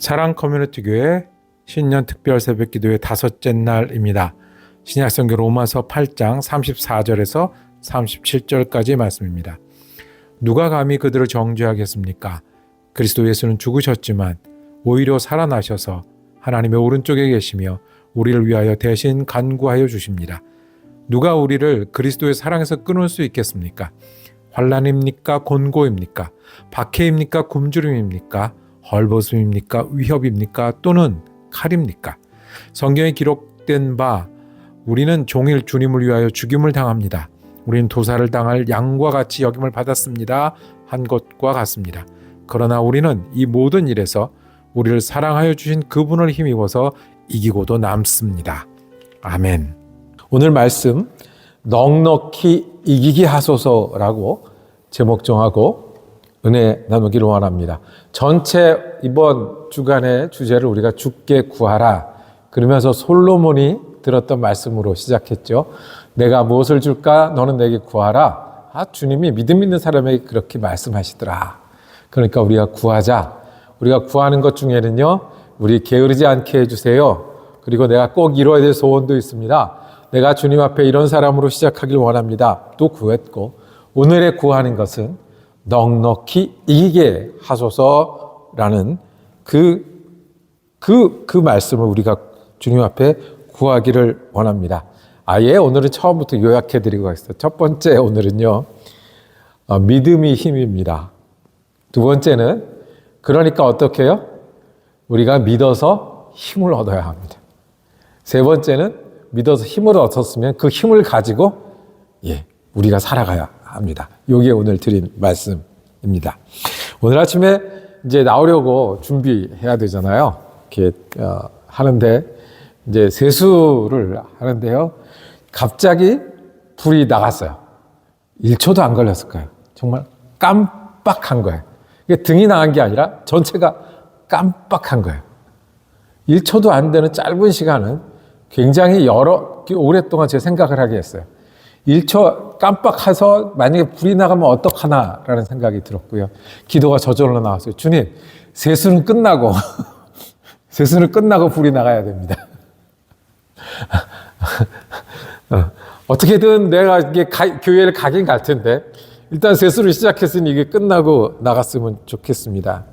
사랑 커뮤니티 교회 신년 특별 새벽 기도의 다섯째 날입니다. 신약성경 로마서 8장 34절에서 37절까지의 말씀입니다. 누가 감히 그들을 정죄하겠습니까? 그리스도 예수는 죽으셨지만 오히려 살아나셔서 하나님의 오른쪽에 계시며 우리를 위하여 대신 간구하여 주십니다. 누가 우리를 그리스도의 사랑에서 끊을 수 있겠습니까? 환난입니까? 곤고입니까? 박해입니까? 굶주림입니까? 헐벗음입니까? 위협입니까? 또는 칼입니까? 성경에 기록된 바 우리는 종일 주님을 위하여 죽임을 당합니다. 우리는 도살을 당할 양과 같이 여김을 받았습니다. 한 것과 같습니다. 그러나 우리는 이 모든 일에서 우리를 사랑하여 주신 그분을 힘입어서 이기고도 남습니다. 아멘. 오늘 말씀 넉넉히 이기게 하소서라고 제목 정하고 은혜 나누기를 원합니다. 전체 이번 주간의 주제를 우리가 주께 구하라 그러면서 솔로몬이 들었던 말씀으로 시작했죠. 내가 무엇을 줄까? 너는 내게 구하라. 주님이 믿음 있는 사람에게 그렇게 말씀하시더라. 그러니까 우리가 구하자. 우리가 구하는 것 중에는요, 우리 게으르지 않게 해주세요. 그리고 내가 꼭 이루어야 될 소원도 있습니다. 내가 주님 앞에 이런 사람으로 시작하길 원합니다. 또 구했고, 오늘의 구하는 것은 넉넉히 이기게 하소서라는 그 말씀을 우리가 주님 앞에 구하기를 원합니다. 아예 오늘은 처음부터 요약해드리고 가겠습니다. 첫 번째 오늘은요, 믿음이 힘입니다. 두 번째는 그러니까 어떻게 해요? 우리가 믿어서 힘을 얻어야 합니다. 세 번째는 믿어서 힘을 얻었으면 그 힘을 가지고 우리가 살아가야 합니다. 이게 오늘 드린 말씀입니다. 오늘 아침에 이제 나오려고 준비해야 되잖아요. 이렇게 하는데 이제 세수를 하는데요. 갑자기 불이 나갔어요. 1초도 안 걸렸을 거예요. 정말 깜빡한 거예요. 이게 등이 나간 게 아니라 전체가 깜빡한 거예요. 1초도 안 되는 짧은 시간은 굉장히 오랫동안 제 생각을 하게 했어요. 1초 깜빡해서 만약에 불이 나가면 어떡하나라는 생각이 들었고요. 기도가 저절로 나왔어요. 주님, 세수는 끝나고 세수는 끝나고 불이 나가야 됩니다. 어떻게든 내가 이게 교회를 가긴 갈 텐데 일단 세수를 시작했으니 이게 끝나고 나갔으면 좋겠습니다.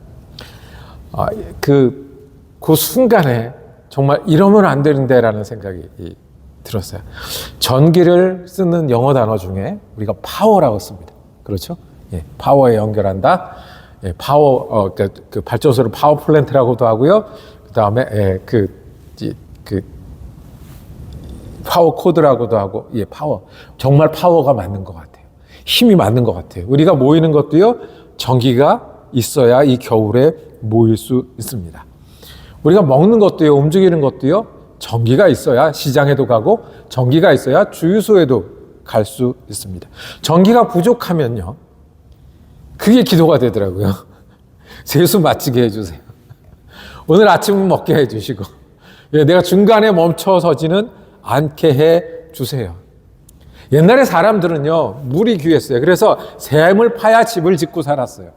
그 순간에 정말 이러면 안 되는데라는 생각이 들었어요. 전기를 쓰는 영어 단어 중에 우리가 파워라고 씁니다. 그렇죠? 파워에 연결한다. 파워, 그 발전소를 파워 플랜트라고도 하고요. 그 다음에 파워 코드라고도 하고, 파워. 정말 파워가 맞는 것 같아요. 힘이 맞는 것 같아요. 우리가 모이는 것도요, 전기가 있어야 이 겨울에 모일 수 있습니다. 우리가 먹는 것도요, 움직이는 것도요, 전기가 있어야 시장에도 가고, 전기가 있어야 주유소에도 갈 수 있습니다. 전기가 부족하면요, 그게 기도가 되더라고요. 세수 마치게 해주세요. 오늘 아침은 먹게 해주시고, 내가 중간에 멈춰서지는 않게 해 주세요. 옛날에 사람들은요, 물이 귀했어요. 그래서 샘을 파야 집을 짓고 살았어요.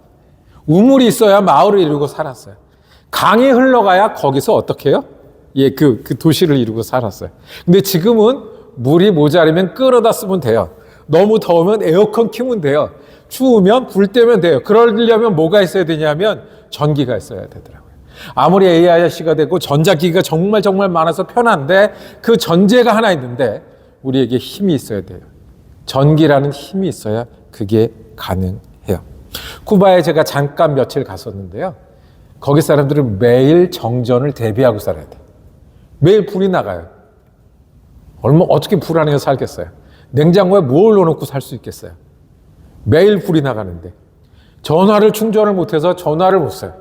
우물이 있어야 마을을 이루고 살았어요. 강이 흘러가야 거기서 어떻게 해요? 그 도시를 이루고 살았어요. 근데 지금은 물이 모자르면 끌어다 쓰면 돼요. 너무 더우면 에어컨 켜면 돼요. 추우면 불 때면 돼요. 그러려면 뭐가 있어야 되냐면 전기가 있어야 되더라고요. 아무리 AI가 되고 전자기기가 정말 많아서 편한데 그 전제가 하나 있는데 우리에게 힘이 있어야 돼요. 전기라는 힘이 있어야 그게 가능해요. 쿠바에 제가 잠깐 며칠 갔었는데요. 거기 사람들은 매일 정전을 대비하고 살아야 돼요. 매일 불이 나가요. 어떻게 불 안에 살겠어요? 냉장고에 뭘 넣어놓고 살 수 있겠어요? 매일 불이 나가는데 전화를 충전을 못해서 전화를 못 써요.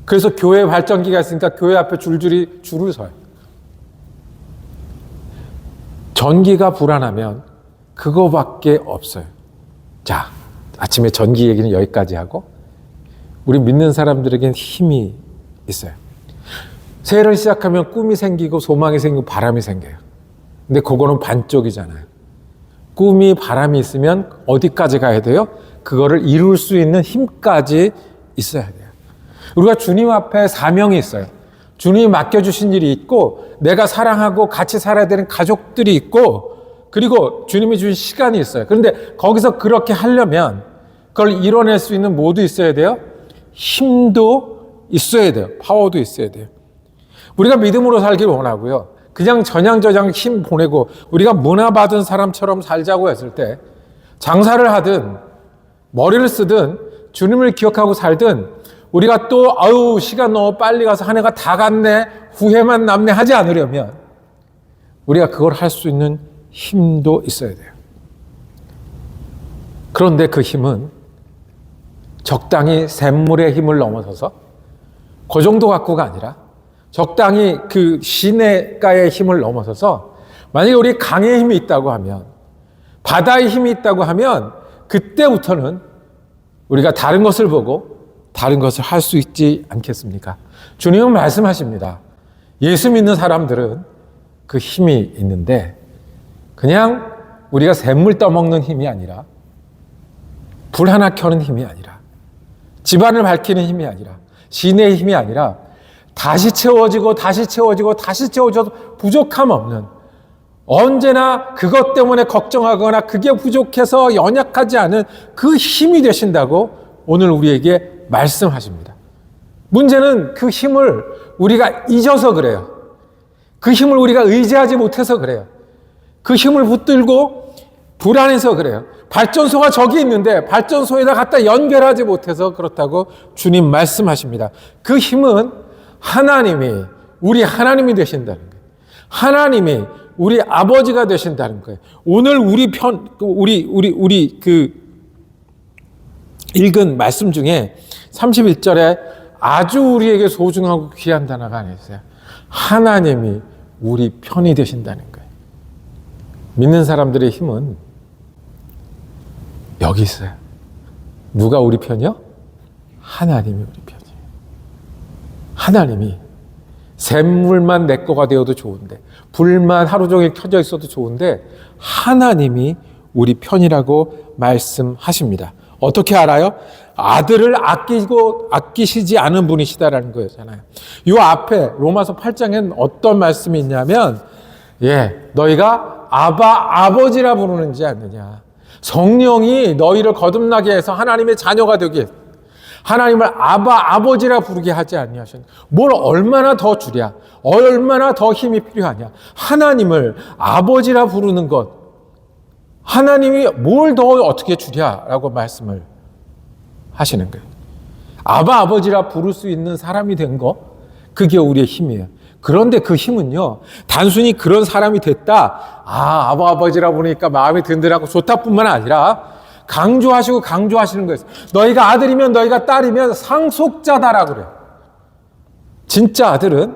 그래서 교회 발전기가 있으니까 교회 앞에 줄을 서요. 전기가 불안하면 그거밖에 없어요. 자, 아침에 전기 얘기는 여기까지 하고 우리 믿는 사람들에겐 힘이 있어요. 새해를 시작하면 꿈이 생기고 소망이 생기고 바람이 생겨요. 근데 그거는 반쪽이잖아요. 꿈이 바람이 있으면 어디까지 가야 돼요? 그거를 이룰 수 있는 힘까지 있어야 돼요. 우리가 주님 앞에 사명이 있어요. 주님이 맡겨주신 일이 있고 내가 사랑하고 같이 살아야 되는 가족들이 있고 그리고 주님이 주신 시간이 있어요. 그런데 거기서 그렇게 하려면 그걸 이뤄낼 수 있는 뭐도 있어야 돼요? 힘도 있어야 돼요. 파워도 있어야 돼요. 우리가 믿음으로 살기를 원하고요. 그냥 저냥저냥 힘 보내고 우리가 문화 받은 사람처럼 살자고 했을 때 장사를 하든 머리를 쓰든 주님을 기억하고 살든 우리가 또 아유 시간 너무 빨리 가서 한 해가 다 갔네 후회만 남네 하지 않으려면 우리가 그걸 할 수 있는 힘도 있어야 돼요. 그런데 그 힘은 적당히 샘물의 힘을 넘어서서 그 정도 갖고가 아니라 적당히 그 시내가의 힘을 넘어서서 만약에 우리 강의 힘이 있다고 하면 바다의 힘이 있다고 하면 그때부터는 우리가 다른 것을 보고 다른 것을 할 수 있지 않겠습니까? 주님은 말씀하십니다. 예수 믿는 사람들은 그 힘이 있는데 그냥 우리가 샘물 떠먹는 힘이 아니라 불 하나 켜는 힘이 아니라 집안을 밝히는 힘이 아니라 시내의 힘이 아니라 다시 채워지고 다시 채워지고 다시 채워져도 부족함 없는 언제나 그것 때문에 걱정하거나 그게 부족해서 연약하지 않은 그 힘이 되신다고 오늘 우리에게 말씀하십니다. 문제는 그 힘을 우리가 잊어서 그래요. 그 힘을 우리가 의지하지 못해서 그래요. 그 힘을 붙들고 불안해서 그래요. 발전소가 저기 있는데 발전소에다 갖다 연결하지 못해서 그렇다고 주님 말씀하십니다. 그 힘은 하나님이 우리 하나님이 되신다는 거예요. 하나님이 우리 아버지가 되신다는 거예요. 오늘 우리 읽은 말씀 중에 31절에 아주 우리에게 소중하고 귀한 단어가 하나 있어요. 하나님이 우리 편이 되신다는 거예요. 믿는 사람들의 힘은 여기 있어요. 누가 우리 편이요? 하나님이 우리 편이에요. 하나님이 샘물만 내 거가 되어도 좋은데 불만 하루 종일 켜져 있어도 좋은데 하나님이 우리 편이라고 말씀하십니다. 어떻게 알아요? 아들을 아끼시지 않은 분이시다라는 거잖아요. 이 앞에 로마서 8장에는 어떤 말씀이 있냐면 너희가 아버지라 부르는지 아느냐. 성령이 너희를 거듭나게 해서 하나님의 자녀가 되게 하나님을 아버지라 부르게 하지 아니하셨느냐. 뭘 얼마나 더 주랴. 얼마나 더 힘이 필요하냐. 하나님을 아버지라 부르는 것. 하나님이 뭘 더 어떻게 주랴라고 말씀을 하시는 거예요. 아버지라 부를 수 있는 사람이 된 거, 그게 우리의 힘이에요. 그런데 그 힘은요, 단순히 그런 사람이 됐다, 아버지라 부르니까 마음이 든든하고 좋다뿐만 아니라 강조하시는 거예요. 너희가 아들이면 너희가 딸이면 상속자다라고 그래요. 진짜 아들은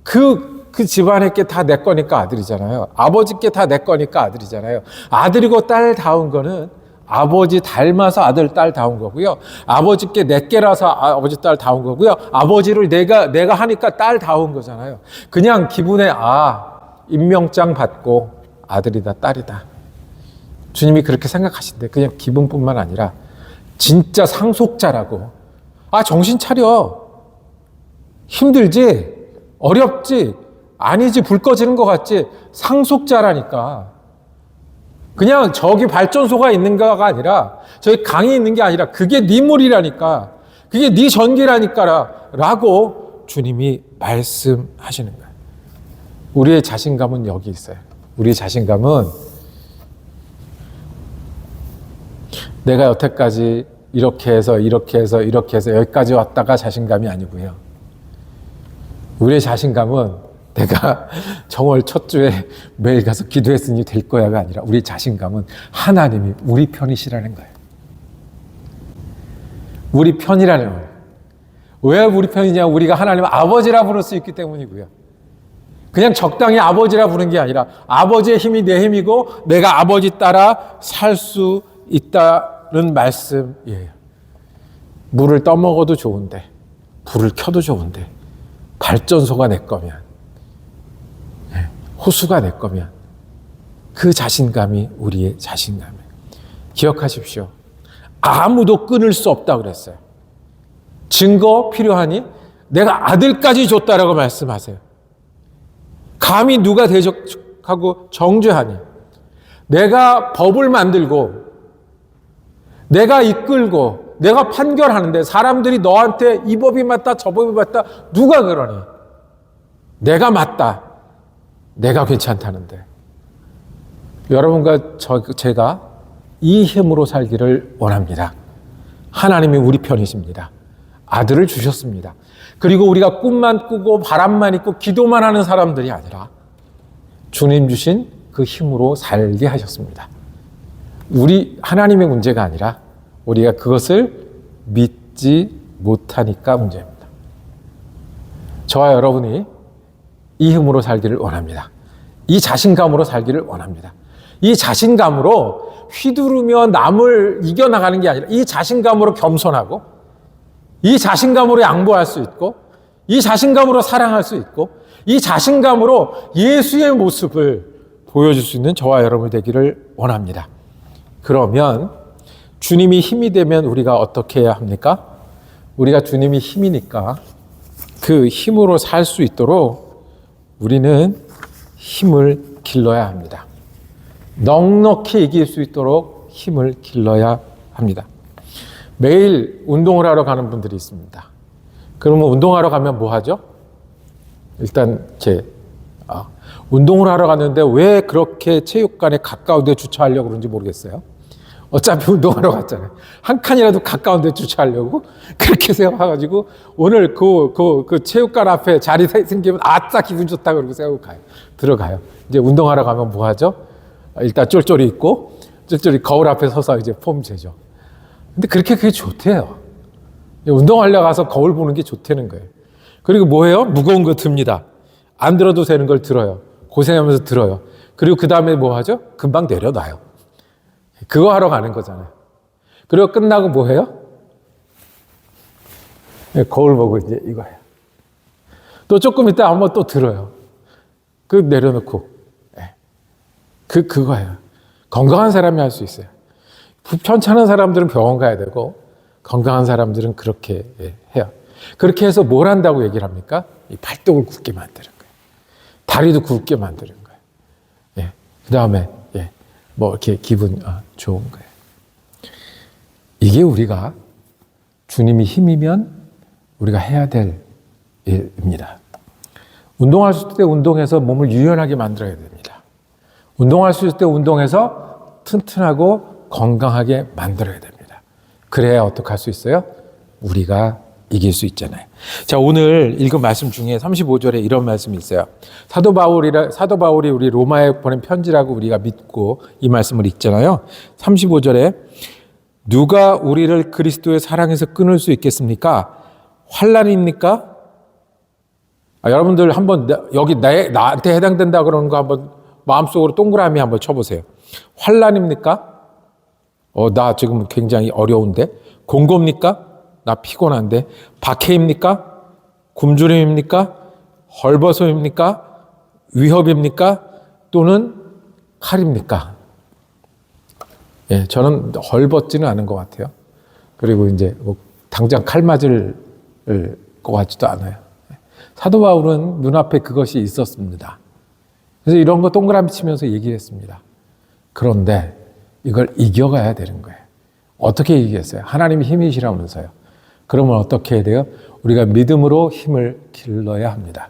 그 집안에게 다 내 거니까 아들이잖아요. 아버지께 다 내 거니까 아들이잖아요. 아들이고 딸다운 거는 아버지 닮아서 아들, 딸다운 거고요. 아버지께 내 게라서 아버지, 딸다운 거고요. 아버지를 내가 하니까 딸다운 거잖아요. 그냥 기분에 임명장 받고 아들이다, 딸이다. 주님이 그렇게 생각하신대. 그냥 기분뿐만 아니라 진짜 상속자라고. 정신 차려. 힘들지? 어렵지? 아니지, 불 꺼지는 것 같지? 상속자라니까. 그냥 저기 발전소가 있는가가 아니라 저기 강이 있는 게 아니라 그게 네 물이라니까. 그게 네 전기라니까 라고 주님이 말씀하시는 거예요. 우리의 자신감은 여기 있어요. 우리의 자신감은 내가 여태까지 이렇게 해서 여기까지 왔다가 자신감이 아니고요. 우리의 자신감은 내가 정월 첫 주에 매일 가서 기도했으니 될 거야가 아니라 우리 자신감은 하나님이 우리 편이시라는 거예요. 우리 편이라는 거예요. 왜 우리 편이냐? 우리가 하나님을 아버지라 부를 수 있기 때문이고요. 그냥 적당히 아버지라 부른 게 아니라 아버지의 힘이 내 힘이고 내가 아버지 따라 살 수 있다는 말씀이에요. 물을 떠먹어도 좋은데 불을 켜도 좋은데 발전소가 내 거면 호수가 내 거면 그 자신감이 우리의 자신감이에요. 기억하십시오. 아무도 끊을 수 없다고 그랬어요. 증거 필요하니? 내가 아들까지 줬다라고 말씀하세요. 감히 누가 대적하고 정죄하니? 내가 법을 만들고 내가 이끌고 내가 판결하는데 사람들이 너한테 이 법이 맞다 저 법이 맞다 누가 그러니? 내가 맞다. 내가 괜찮다는데. 여러분과 제가 이 힘으로 살기를 원합니다. 하나님이 우리 편이십니다. 아들을 주셨습니다. 그리고 우리가 꿈만 꾸고 바람만 있고 기도만 하는 사람들이 아니라 주님 주신 그 힘으로 살게 하셨습니다. 우리 하나님의 문제가 아니라 우리가 그것을 믿지 못하니까 문제입니다. 저와 여러분이 이 힘으로 살기를 원합니다. 이 자신감으로 살기를 원합니다. 이 자신감으로 휘두르며 남을 이겨나가는 게 아니라 이 자신감으로 겸손하고 이 자신감으로 양보할 수 있고 이 자신감으로 사랑할 수 있고 이 자신감으로 예수의 모습을 보여줄 수 있는 저와 여러분이 되기를 원합니다. 그러면 주님이 힘이 되면 우리가 어떻게 해야 합니까? 우리가 주님이 힘이니까 그 힘으로 살 수 있도록 우리는 힘을 길러야 합니다. 넉넉히 이길 수 있도록 힘을 길러야 합니다. 매일 운동을 하러 가는 분들이 있습니다. 그러면 운동하러 가면 뭐 하죠? 일단 운동을 하러 갔는데 왜 그렇게 체육관에 가까운 데 주차하려고 그런지 모르겠어요. 어차피 운동하러 갔잖아요. 한 칸이라도 가까운 데 주차하려고 그렇게 생각해가지고 오늘 그 체육관 앞에 자리 생기면 아싸 기분 좋다 그러고 생각하고 들어가요. 이제 운동하러 가면 뭐 하죠? 일단 쫄쫄이 입고 쫄쫄이 거울 앞에 서서 이제 폼 재죠. 근데 그게 좋대요. 운동하려 가서 거울 보는 게 좋다는 거예요. 그리고 뭐예요? 무거운 거 듭니다. 안 들어도 되는 걸 들어요. 고생하면서 들어요. 그리고 그 다음에 뭐 하죠? 금방 내려놔요. 그거 하러 가는 거잖아요. 그리고 끝나고 뭐 해요? 거울 보고 이제 이거 해요. 또 조금 있다 한번 또 들어요. 그 내려놓고. 그거예요. 건강한 사람이 할 수 있어요. 편찮은 사람들은 병원 가야 되고 건강한 사람들은 그렇게 해요. 그렇게 해서 뭘 한다고 얘기를 합니까? 이 발목을 굳게 만드는 거예요. 다리도 굳게 만드는 거예요. 그 다음에 뭐 이렇게 기분 좋은 거예요. 이게 우리가 주님이 힘이면 우리가 해야 될 일입니다. 운동할 수 있을 때 운동해서 몸을 유연하게 만들어야 됩니다. 운동할 수 있을 때 운동해서 튼튼하고 건강하게 만들어야 됩니다. 그래야 어떻게 할 수 있어요? 우리가 이길 수 있잖아요. 자, 오늘 읽은 말씀 중에 35절에 이런 말씀이 있어요. 사도 바울이 우리 로마에 보낸 편지라고 우리가 믿고 이 말씀을 읽잖아요. 35절에 누가 우리를 그리스도의 사랑에서 끊을 수 있겠습니까? 환난입니까? 여러분들 한번 여기 나한테 해당된다 그러는 거 한번 마음속으로 동그라미 한번 쳐보세요. 환난입니까? 나 지금 굉장히 어려운데. 공고입니까? 나 피곤한데. 박해입니까? 굶주림입니까? 헐벗음입니까? 위협입니까? 또는 칼입니까? 저는 헐벗지는 않은 것 같아요. 그리고 이제 뭐 당장 칼 맞을 것 같지도 않아요. 사도 바울은 눈앞에 그것이 있었습니다. 그래서 이런 거 동그라미 치면서 얘기했습니다. 그런데 이걸 이겨가야 되는 거예요. 어떻게 이기겠어요? 하나님이 힘이시라면서요. 그러면 어떻게 해야 돼요? 우리가 믿음으로 힘을 길러야 합니다.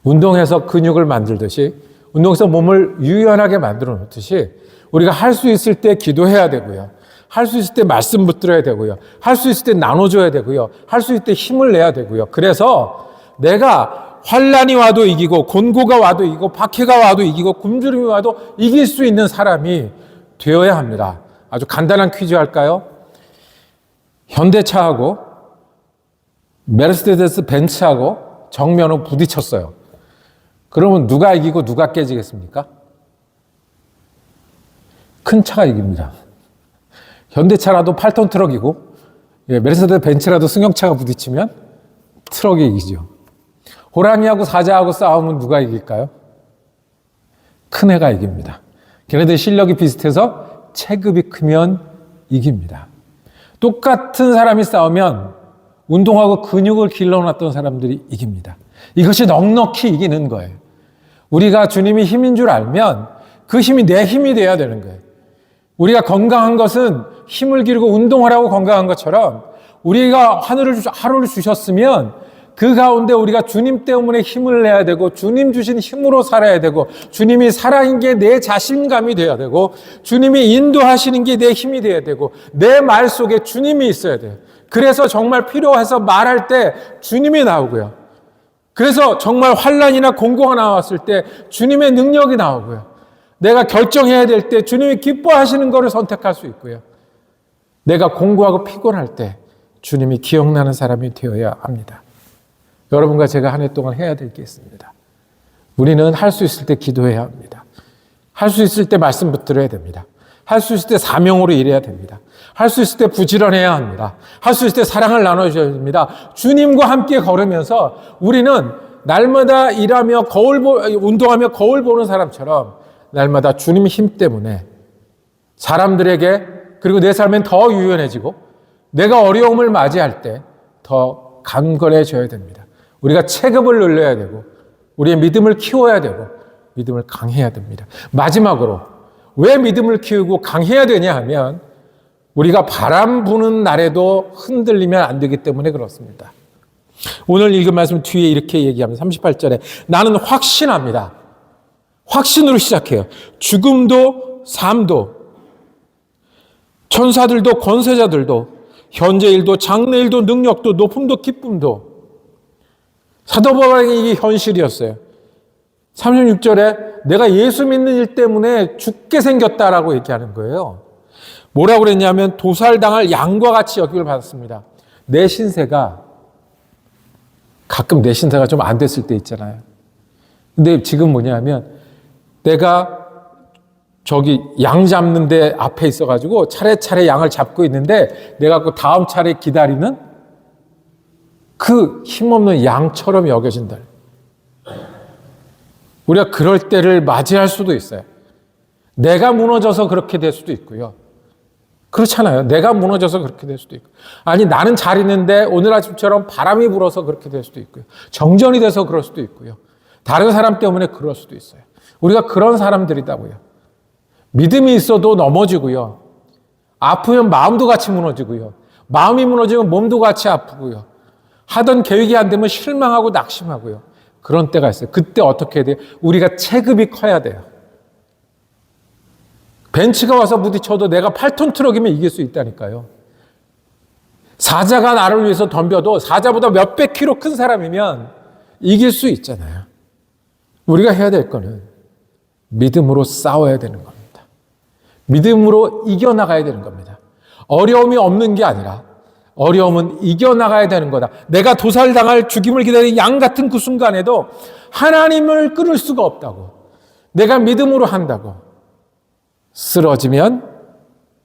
운동해서 근육을 만들듯이 운동해서 몸을 유연하게 만들어 놓듯이 우리가 할 수 있을 때 기도해야 되고요. 할 수 있을 때 말씀 붙들어야 되고요. 할 수 있을 때 나눠줘야 되고요. 할 수 있을 때 힘을 내야 되고요. 그래서 내가 환난이 와도 이기고 곤고가 와도 이기고 박해가 와도 이기고 굶주림이 와도 이길 수 있는 사람이 되어야 합니다. 아주 간단한 퀴즈 할까요? 현대차하고 메르세데스 벤츠하고 정면으로 부딪혔어요. 그러면 누가 이기고 누가 깨지겠습니까? 큰 차가 이깁니다. 현대차라도 8톤 트럭이고 메르세데스 벤츠라도 승용차가 부딪히면 트럭이 이기죠. 호랑이하고 사자하고 싸우면 누가 이길까요? 큰 애가 이깁니다. 걔네들 실력이 비슷해서 체급이 크면 이깁니다. 똑같은 사람이 싸우면 운동하고 근육을 길러놨던 사람들이 이깁니다. 이것이 넉넉히 이기는 거예요. 우리가 주님이 힘인 줄 알면 그 힘이 내 힘이 돼야 되는 거예요. 우리가 건강한 것은 힘을 기르고 운동하라고 건강한 것처럼 우리가 하루를 주셨으면 그 가운데 우리가 주님 때문에 힘을 내야 되고 주님 주신 힘으로 살아야 되고 주님이 살아인 게 내 자신감이 돼야 되고 주님이 인도하시는 게 내 힘이 돼야 되고 내 말 속에 주님이 있어야 돼요. 그래서 정말 필요해서 말할 때 주님이 나오고요. 그래서 정말 환난이나 공고가 나왔을 때 주님의 능력이 나오고요. 내가 결정해야 될 때 주님이 기뻐하시는 것을 선택할 수 있고요. 내가 공고하고 피곤할 때 주님이 기억나는 사람이 되어야 합니다. 여러분과 제가 한 해 동안 해야 될 게 있습니다. 우리는 할 수 있을 때 기도해야 합니다. 할 수 있을 때 말씀 붙들어야 됩니다. 할 수 있을 때 사명으로 일해야 됩니다. 할 수 있을 때 부지런해야 합니다. 할 수 있을 때 사랑을 나눠줘야 됩니다. 주님과 함께 걸으면서 우리는 날마다 일하며 운동하며 거울 보는 사람처럼 날마다 주님의 힘 때문에 사람들에게 그리고 내 삶엔 더 유연해지고 내가 어려움을 맞이할 때 더 강건해져야 됩니다. 우리가 체급을 늘려야 되고 우리의 믿음을 키워야 되고 믿음을 강해야 됩니다. 마지막으로 왜 믿음을 키우고 강해야 되냐 하면 우리가 바람 부는 날에도 흔들리면 안 되기 때문에 그렇습니다. 오늘 읽은 말씀 뒤에 이렇게 얘기합니다. 38절에 나는 확신합니다. 확신으로 시작해요. 죽음도 삶도 천사들도 권세자들도 현재일도 장래일도 능력도 높음도 기쁨도 사도 바울에게 이게 현실이었어요. 36절에 내가 예수 믿는 일 때문에 죽게 생겼다라고 얘기하는 거예요. 뭐라고 그랬냐면 도살당할 양과 같이 여김을 받았습니다. 내 신세가 가끔 내 신세가 좀 안 됐을 때 있잖아요. 근데 지금 뭐냐면 내가 저기 양 잡는 데 앞에 있어가지고 차례차례 양을 잡고 있는데 내가 그 다음 차례 기다리는 그 힘없는 양처럼 여겨진다. 우리가 그럴 때를 맞이할 수도 있어요. 내가 무너져서 그렇게 될 수도 있고요. 그렇잖아요. 내가 무너져서 그렇게 될 수도 있고. 아니 나는 잘 있는데 오늘 아침처럼 바람이 불어서 그렇게 될 수도 있고요. 정전이 돼서 그럴 수도 있고요. 다른 사람 때문에 그럴 수도 있어요. 우리가 그런 사람들이다고요. 믿음이 있어도 넘어지고요. 아프면 마음도 같이 무너지고요. 마음이 무너지면 몸도 같이 아프고요. 하던 계획이 안 되면 실망하고 낙심하고요. 그런 때가 있어요. 그때 어떻게 해야 돼요? 우리가 체급이 커야 돼요. 벤츠가 와서 부딪혀도 내가 8톤 트럭이면 이길 수 있다니까요. 사자가 나를 위해서 덤벼도 사자보다 몇백 킬로 큰 사람이면 이길 수 있잖아요. 우리가 해야 될 거는 믿음으로 싸워야 되는 겁니다. 믿음으로 이겨나가야 되는 겁니다. 어려움이 없는 게 아니라 어려움은 이겨나가야 되는 거다. 내가 도살당할 죽임을 기다리는 양 같은 그 순간에도 하나님을 끊을 수가 없다고. 내가 믿음으로 한다고. 쓰러지면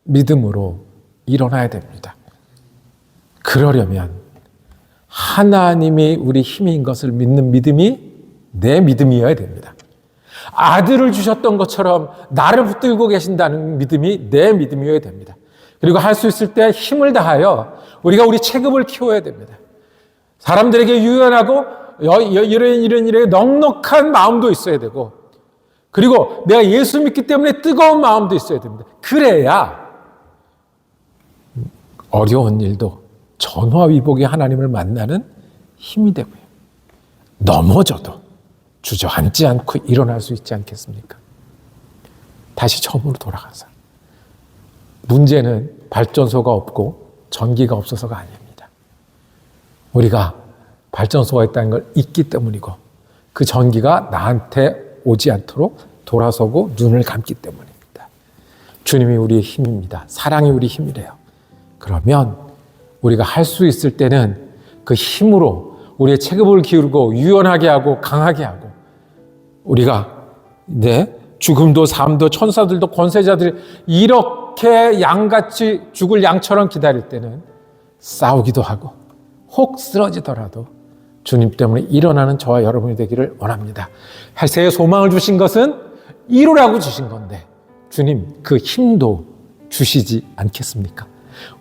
믿음으로 일어나야 됩니다. 그러려면 하나님이 우리 힘인 것을 믿는 믿음이 내 믿음이어야 됩니다. 아들을 주셨던 것처럼 나를 붙들고 계신다는 믿음이 내 믿음이어야 됩니다. 그리고 할 수 있을 때 힘을 다하여 우리가 우리 체급을 키워야 됩니다. 사람들에게 유연하고 이런 넉넉한 마음도 있어야 되고 그리고 내가 예수 믿기 때문에 뜨거운 마음도 있어야 됩니다. 그래야 어려운 일도 전화위복의 하나님을 만나는 힘이 되고요. 넘어져도 주저앉지 않고 일어날 수 있지 않겠습니까? 다시 처음으로 돌아가서. 문제는 발전소가 없고 전기가 없어서가 아닙니다. 우리가 발전소가 있다는 걸 잊기 때문이고 그 전기가 나한테 오지 않도록 돌아서고 눈을 감기 때문입니다. 주님이 우리의 힘입니다. 사랑이 우리 힘이래요. 그러면 우리가 할 수 있을 때는 그 힘으로 우리의 체급을 기울고 유연하게 하고 강하게 하고 우리가 죽음도 삶도 천사들도 권세자들이 이렇게 양같이 죽을 양처럼 기다릴 때는 싸우기도 하고 혹 쓰러지더라도 주님 때문에 일어나는 저와 여러분이 되기를 원합니다. 새해 소망을 주신 것은 이루라고 주신 건데 주님 그 힘도 주시지 않겠습니까?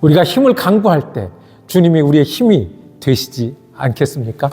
우리가 힘을 강구할 때 주님이 우리의 힘이 되시지 않겠습니까?